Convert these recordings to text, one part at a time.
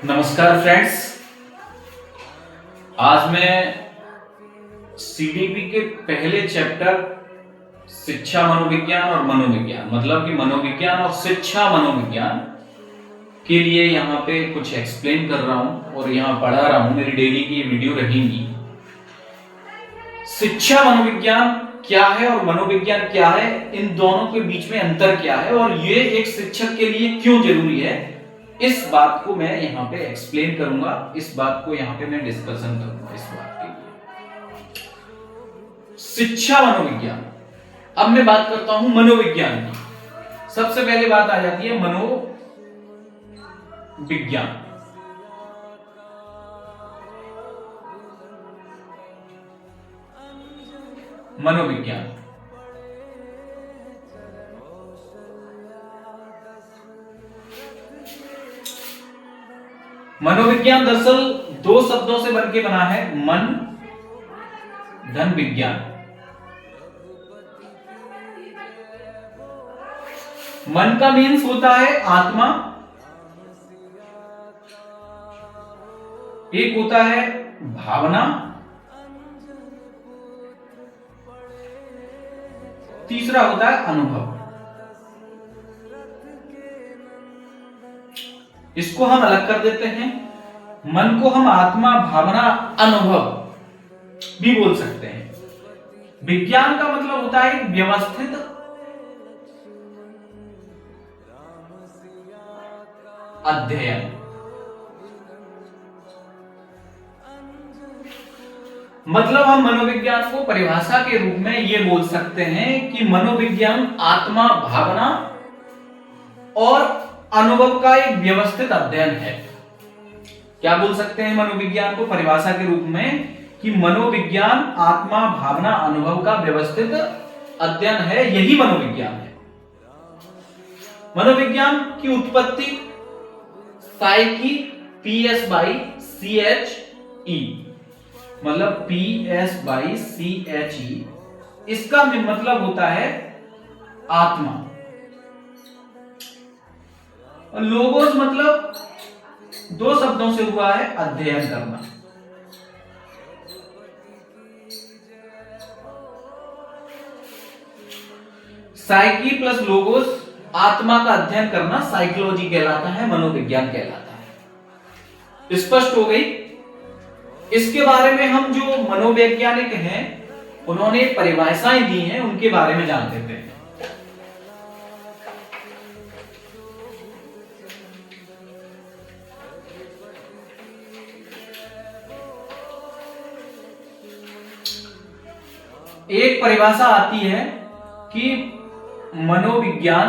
नमस्कार फ्रेंड्स। आज मैं सीडीपी के पहले चैप्टर शिक्षा मनोविज्ञान और मनोविज्ञान मतलब कि मनोविज्ञान और शिक्षा मनोविज्ञान के लिए यहाँ पे कुछ एक्सप्लेन कर रहा हूँ और यहाँ पढ़ा रहा हूँ। मेरी डेली की वीडियो रहेंगी। शिक्षा मनोविज्ञान क्या है और मनोविज्ञान क्या है, इन दोनों के बीच में अंतर क्या है और ये एक शिक्षक के लिए क्यों जरूरी है, इस बात को मैं यहाँ पे एक्सप्लेन करूंगा। इस बात को यहाँ पे मैं डिस्कशन करूंगा इस बात के लिए। शिक्षा मनोविज्ञान। अब मैं बात करता हूं मनोविज्ञान की। सबसे पहले बात आ जाती है मनोविज्ञान। मनोविज्ञान मनोविज्ञान दरअसल दो शब्दों से बनके बना है, मन धन विज्ञान। मन का मीन्स होता है आत्मा, एक होता है भावना, तीसरा होता है अनुभव। इसको हम अलग कर देते हैं। मन को हम आत्मा, भावना, अनुभव भी बोल सकते हैं। विज्ञान का मतलब होता है व्यवस्थित अध्ययन। मतलब हम मनोविज्ञान को परिभाषा के रूप में यह बोल सकते हैं कि मनोविज्ञान आत्मा, भावना और अनुभव का एक व्यवस्थित अध्ययन है। क्या बोल सकते हैं मनोविज्ञान को परिभाषा के रूप में कि मनोविज्ञान आत्मा, भावना, अनुभव का व्यवस्थित अध्ययन है, यही मनोविज्ञान है। मनोविज्ञान की उत्पत्ति साइकी PSCHE मतलब PSCHE, इसका मतलब होता है आत्मा। लोगोस मतलब दो शब्दों से हुआ है, अध्ययन करना। साइकी प्लस लोगोस, आत्मा का अध्ययन करना साइकोलॉजी कहलाता है, मनोविज्ञान कहलाता है। स्पष्ट हो गई। इसके बारे में हम जो मनोवैज्ञानिक हैं उन्होंने परिभाषाएं दी हैं, उनके बारे में जान लेते हैं। एक परिभाषा आती है कि मनोविज्ञान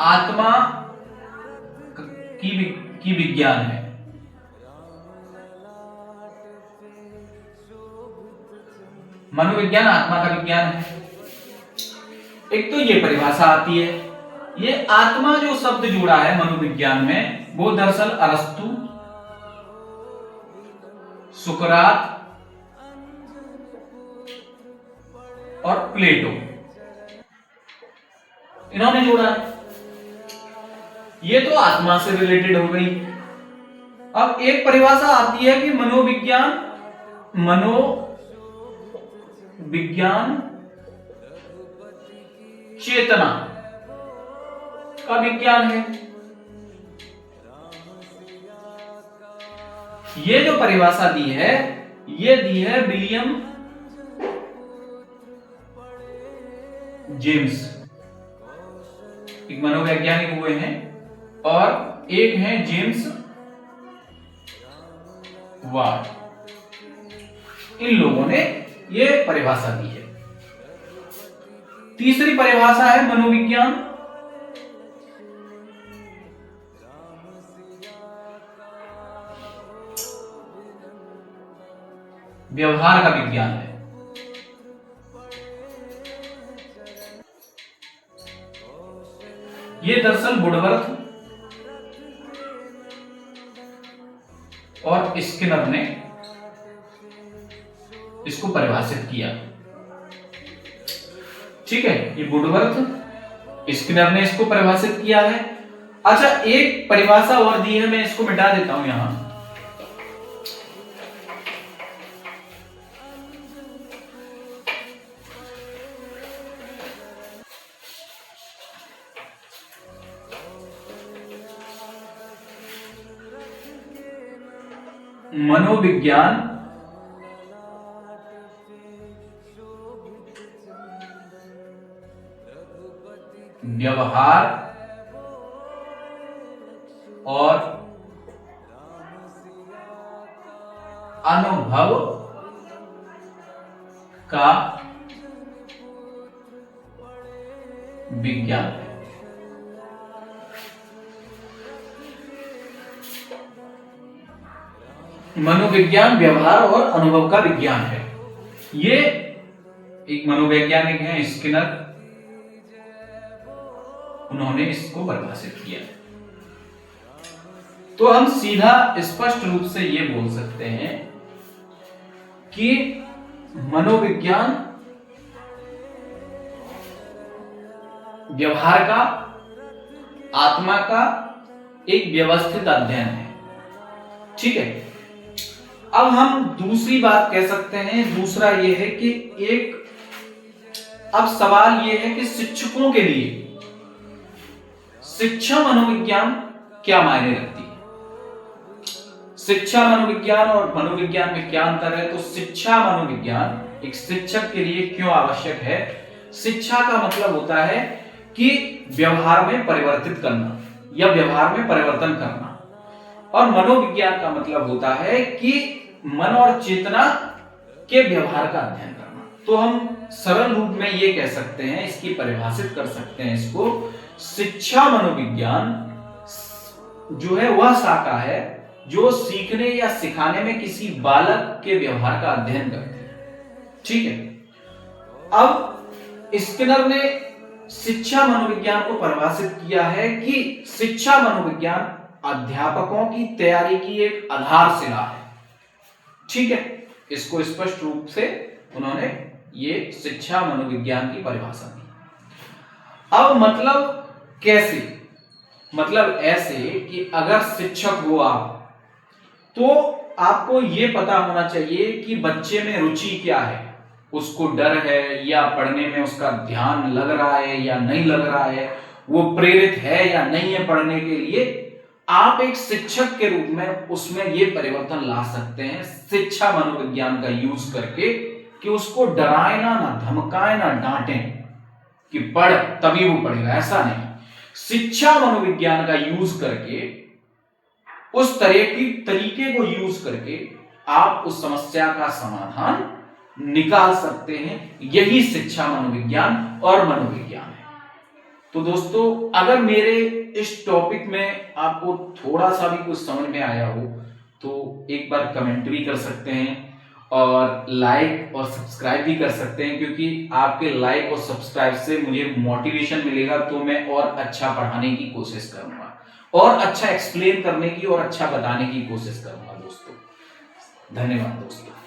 आत्मा की विज्ञान है। मनोविज्ञान आत्मा का विज्ञान है। एक तो ये परिभाषा आती है। ये आत्मा जो शब्द जुड़ा है मनोविज्ञान में, वो दरअसल अरस्तु, सुकरात और प्लेटो, इन्होंने जोड़ा है। ये तो आत्मा से रिलेटेड हो गई। अब एक परिभाषा आती है कि मनोविज्ञान चेतना का विज्ञान है। ये जो परिभाषा दी है, ये दी है विलियम जेम्स, एक मनोवैज्ञानिक हुए हैं, और एक हैं जेम्स वार्ड। इन लोगों ने ये परिभाषा दी है। तीसरी परिभाषा है मनोविज्ञान व्यवहार का विज्ञान है। ये दरअसल वुडवर्थ और स्किनर ने इसको परिभाषित किया। ठीक है, ये वुडवर्थ स्किनर ने इसको परिभाषित किया है। अच्छा, एक परिभाषा और दी है, मैं इसको मिटा देता हूं यहां। मनोविज्ञान व्यवहार और अनुभव का विज्ञान है। मनोविज्ञान व्यवहार और अनुभव का विज्ञान है। ये एक मनोवैज्ञानिक हैं स्किनर, उन्होंने इसको परिभाषित किया। तो हम सीधा स्पष्ट रूप से ये बोल सकते हैं कि मनोविज्ञान व्यवहार का, आत्मा का एक व्यवस्थित अध्ययन है। ठीक है, अब हम दूसरी बात कह सकते हैं। दूसरा यह है कि अब सवाल यह है कि शिक्षकों के लिए शिक्षा मनोविज्ञान क्या मायने रखती है। शिक्षा मनोविज्ञान और मनोविज्ञान में क्या अंतर है? तो शिक्षा मनोविज्ञान एक शिक्षक के लिए क्यों आवश्यक है? शिक्षा का मतलब होता है कि व्यवहार में परिवर्तित करना या व्यवहार में परिवर्तन करना, और मनोविज्ञान का मतलब होता है कि मन और चेतना के व्यवहार का अध्ययन करना। तो हम सरल रूप में ये कह सकते हैं, इसकी परिभाषित कर सकते हैं इसको, शिक्षा मनोविज्ञान जो है वह शाखा है जो सीखने या सिखाने में किसी बालक के व्यवहार का अध्ययन करती है। ठीक है, अब स्किनर ने शिक्षा मनोविज्ञान को परिभाषित किया है कि शिक्षा मनोविज्ञान अध्यापकों की तैयारी की एक आधारशिला है। ठीक है, इसको स्पष्ट रूप से उन्होंने ये शिक्षा मनोविज्ञान की परिभाषा दी। अब मतलब कैसे? मतलब ऐसे कि अगर शिक्षक हो आप, तो आपको ये पता होना चाहिए कि बच्चे में रुचि क्या है, उसको डर है या पढ़ने में उसका ध्यान लग रहा है या नहीं लग रहा है, वो प्रेरित है या नहीं है पढ़ने के लिए। आप एक शिक्षक के रूप में उसमें ये परिवर्तन ला सकते हैं शिक्षा मनोविज्ञान का यूज करके, कि उसको डराए ना धमकाए ना डांटे कि पढ़ तभी वो पढ़ेगा, ऐसा नहीं। शिक्षा मनोविज्ञान का यूज करके, उस तरीके को यूज करके आप उस समस्या का समाधान निकाल सकते हैं। यही शिक्षा मनोविज्ञान और मनोविज्ञान है। तो दोस्तों, अगर मेरे इस टॉपिक में आपको थोड़ा सा भी कुछ समझ में आया हो तो एक बार कमेंट भी कर सकते हैं और लाइक और सब्सक्राइब भी कर सकते हैं, क्योंकि आपके लाइक और सब्सक्राइब से मुझे मोटिवेशन मिलेगा, तो मैं और अच्छा पढ़ाने की कोशिश करूंगा और अच्छा एक्सप्लेन करने की और अच्छा बताने की कोशिश करूंगा दोस्तों। धन्यवाद दोस्तों।